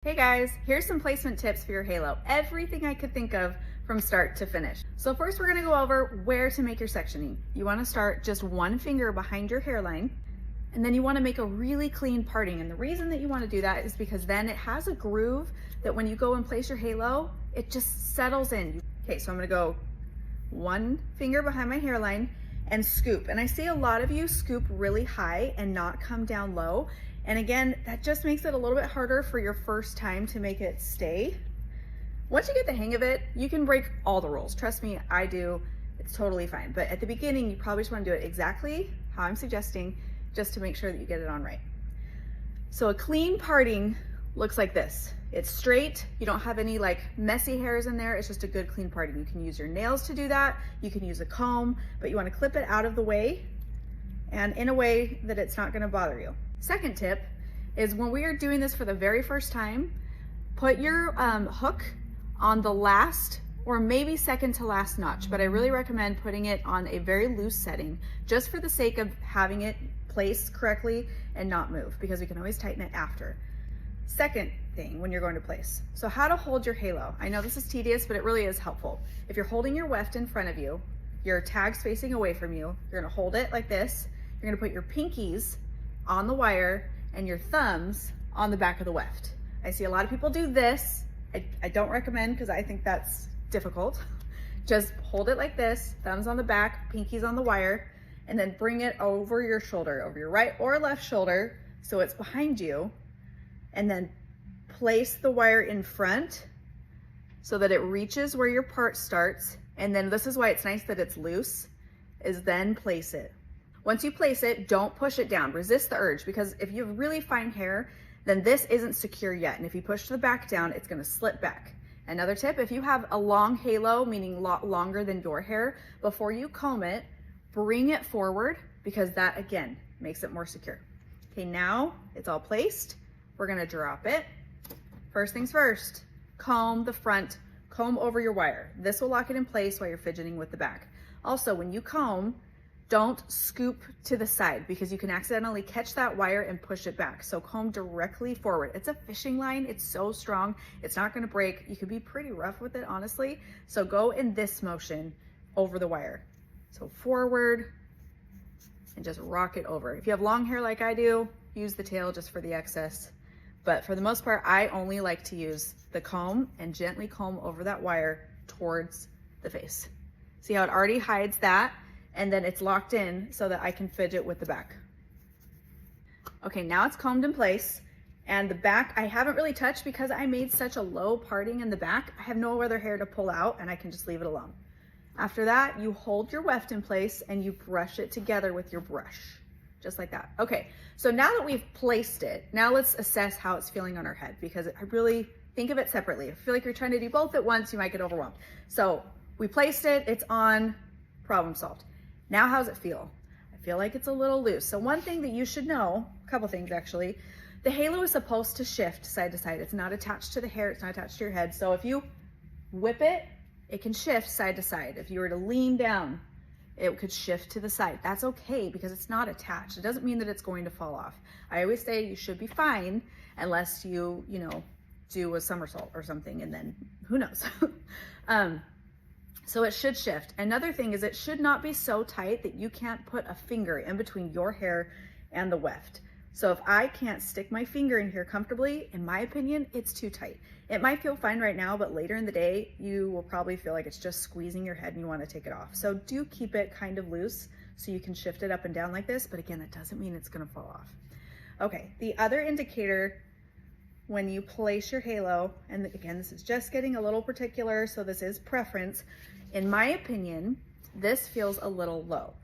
Hey guys, here's some placement tips for your halo. Everything I could think of from start to finish. So first we're gonna go over where to make your sectioning. You wanna start just one finger behind your hairline, and then you wanna make a really clean parting. And the reason that you wanna do that is because then it has a groove that when you go and place your halo, it just settles in. Okay, so I'm gonna go one finger behind my hairline and scoop. And I see a lot of you scoop really high and not come down low. And again, that just makes it a little bit harder for your first time to make it stay. Once you get the hang of it, you can break all the rules. Trust me, I do. It's totally fine. But at the beginning, you probably just want to do it exactly how I'm suggesting, just to make sure that you get it on right. So a clean parting looks like this. It's straight. You don't have any like messy hairs in there. It's just a good clean parting. You can use your nails to do that. You can use a comb, but you want to clip it out of the way and in a way that it's not going to bother you. Second tip is when we are doing this for the very first time, put your hook on the last or maybe second to last notch, but I really recommend putting it on a very loose setting just for the sake of having it placed correctly and not move, because we can always tighten it after. Second thing when you're going to place. So how to hold your halo. I know this is tedious, but it really is helpful. If you're holding your weft in front of you, your tag's facing away from you, you're gonna hold it like this. You're gonna put your pinkies on the wire and your thumbs on the back of the weft. I see a lot of people do this. I don't recommend, because I think that's difficult. Just hold it like this, thumbs on the back, pinkies on the wire, and then bring it over your shoulder, over your right or left shoulder, so it's behind you, and then place the wire in front so that it reaches where your part starts. And then this is why it's nice that it's loose, is then place it. Once you place it, don't push it down. Resist the urge, because if you have really fine hair, then this isn't secure yet. And if you push the back down, it's gonna slip back. Another tip, if you have a long halo, meaning a lot longer than your hair, before you comb it, bring it forward, because that, again, makes it more secure. Okay, now it's all placed. We're gonna drop it. First things first, comb the front, comb over your wire. This will lock it in place while you're fidgeting with the back. Also, when you comb, don't scoop to the side, because you can accidentally catch that wire and push it back. So comb directly forward. It's a fishing line. It's so strong. It's not going to break. You can be pretty rough with it, honestly. So go in this motion over the wire. So forward and just rock it over. If you have long hair like I do, use the tail just for the excess. But for the most part, I only like to use the comb and gently comb over that wire towards the face. See how it already hides that? And then it's locked in so that I can fidget with the back. Okay, now it's combed in place, and the back I haven't really touched because I made such a low parting in the back. I have no other hair to pull out, and I can just leave it alone. After that, you hold your weft in place and you brush it together with your brush, just like that. Okay, so now that we've placed it, now let's assess how it's feeling on our head, because I really think of it separately. If you feel like you're trying to do both at once, you might get overwhelmed. So we placed it, it's on, problem solved. Now, how's it feel? I feel like it's a little loose. So one thing that you should know, a couple things actually, the halo is supposed to shift side to side. It's not attached to the hair, it's not attached to your head. So if you whip it, it can shift side to side. If you were to lean down, it could shift to the side. That's okay, because it's not attached. It doesn't mean that it's going to fall off. I always say you should be fine unless you do a somersault or something, and then who knows. So it should shift. Another thing is it should not be so tight that you can't put a finger in between your hair and the weft. So if I can't stick my finger in here comfortably, in my opinion, it's too tight. It might feel fine right now, but later in the day, you will probably feel like it's just squeezing your head and you want to take it off. So do keep it kind of loose so you can shift it up and down like this, but again, that doesn't mean it's gonna fall off. Okay, the other indicator when you place your halo, and again, this is just getting a little particular, so this is preference. In my opinion, this feels a little low.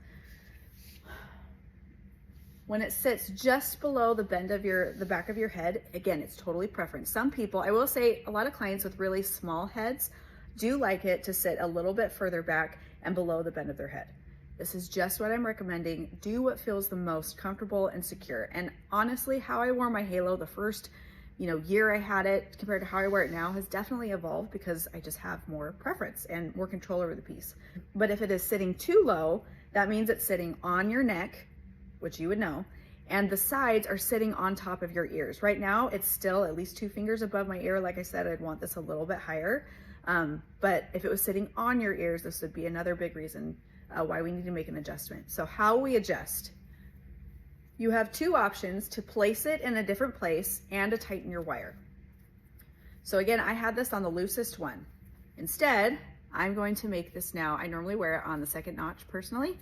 When it sits just below the bend of the back of your head, again, it's totally preference. Some people, I will say a lot of clients with really small heads do like it to sit a little bit further back and below the bend of their head. This is just what I'm recommending. Do what feels the most comfortable and secure. And honestly, how I wore my halo the first year I had it compared to how I wear it now has definitely evolved, because I just have more preference and more control over the piece. But if it is sitting too low, that means it's sitting on your neck, which you would know, and the sides are sitting on top of your ears. Right now, it's still at least 2 fingers above my ear. Like I said, I'd want this a little bit higher. But if it was sitting on your ears, this would be another big reason why we need to make an adjustment. So how we adjust. You have 2 options: to place it in a different place and to tighten your wire. So again, I had this on the loosest one. Instead, I'm going to make this now. I normally wear it on the 2nd notch personally.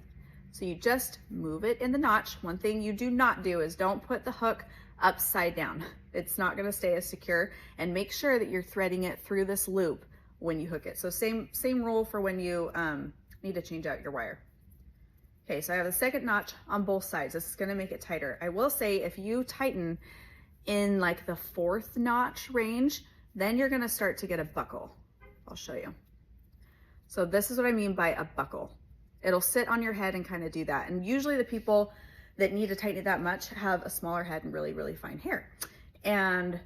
So you just move it in the notch. One thing you do not do is don't put the hook upside down. It's not gonna stay as secure, and make sure that you're threading it through this loop when you hook it. So same rule for when you need to change out your wire. Okay, so I have the 2nd notch on both sides. This is gonna make it tighter. I will say if you tighten in like the 4th notch range, then you're gonna start to get a buckle. I'll show you. So this is what I mean by a buckle. It'll sit on your head and kind of do that. And usually the people that need to tighten it that much have a smaller head and really, really fine hair. And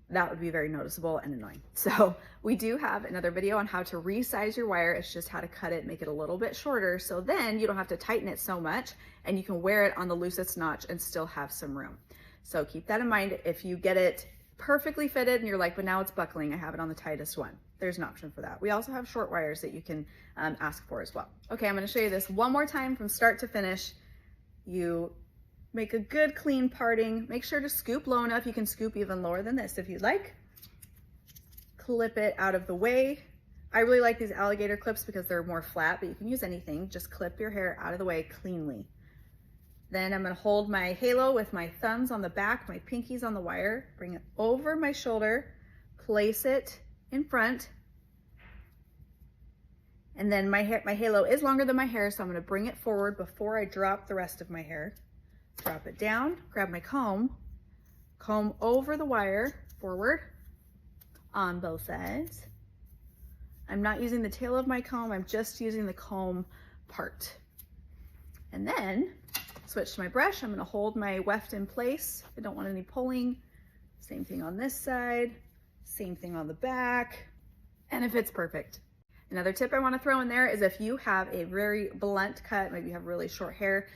that would be very noticeable and annoying. So we do have another video on how to resize your wire. It's just how to cut it, make it a little bit shorter, so then you don't have to tighten it so much and you can wear it on the loosest notch and still have some room. So keep that in mind. If you get it perfectly fitted and you're like, but now it's buckling, I have it on the tightest one, there's an option for that. We also have short wires that you can ask for as well. Okay, I'm gonna show you this one more time from start to finish. You make a good clean parting. Make sure to scoop low enough. You can scoop even lower than this if you'd like. Clip it out of the way. I really like these alligator clips because they're more flat, but you can use anything. Just clip your hair out of the way cleanly. Then I'm gonna hold my halo with my thumbs on the back, my pinkies on the wire, bring it over my shoulder, place it in front. And then my halo is longer than my hair, so I'm gonna bring it forward before I drop the rest of my hair. Drop it down, grab my comb over the wire forward on both sides. I'm not using the tail of my comb, I'm just using the comb part. And then switch to my brush. I'm gonna hold my weft in place. I don't want any pulling. Same thing on this side, same thing on the back, and it fits perfect. Another tip I want to throw in there is if you have a very blunt cut, maybe you have really short hair,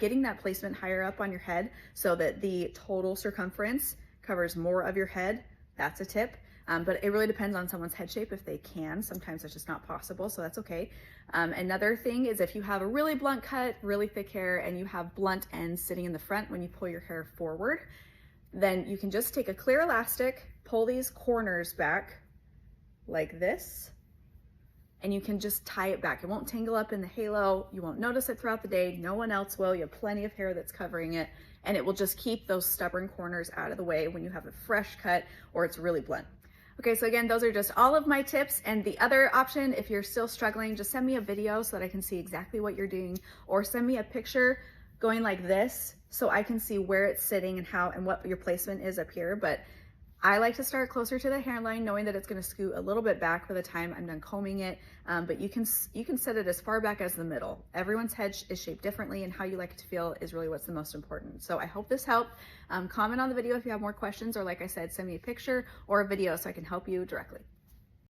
getting that placement higher up on your head so that the total circumference covers more of your head, that's a tip. But it really depends on someone's head shape if they can. Sometimes it's just not possible, so that's okay. Another thing is if you have a really blunt cut, really thick hair, and you have blunt ends sitting in the front when you pull your hair forward, then you can just take a clear elastic, pull these corners back like this, and you can just tie it back. It won't tangle up in the halo. You won't notice it throughout the day. No one else will. You have plenty of hair that's covering it, and it will just keep those stubborn corners out of the way when you have a fresh cut or it's really blunt. Okay, so again, those are just all of my tips. And the other option, if you're still struggling, just send me a video so that I can see exactly what you're doing, or send me a picture going like this so I can see where it's sitting and how and what your placement is up here. But I like to start closer to the hairline, knowing that it's gonna scoot a little bit back by the time I'm done combing it, but you can set it as far back as the middle. Everyone's head is shaped differently, and how you like it to feel is really what's the most important. So I hope this helped. Comment on the video if you have more questions, or like I said, send me a picture or a video so I can help you directly.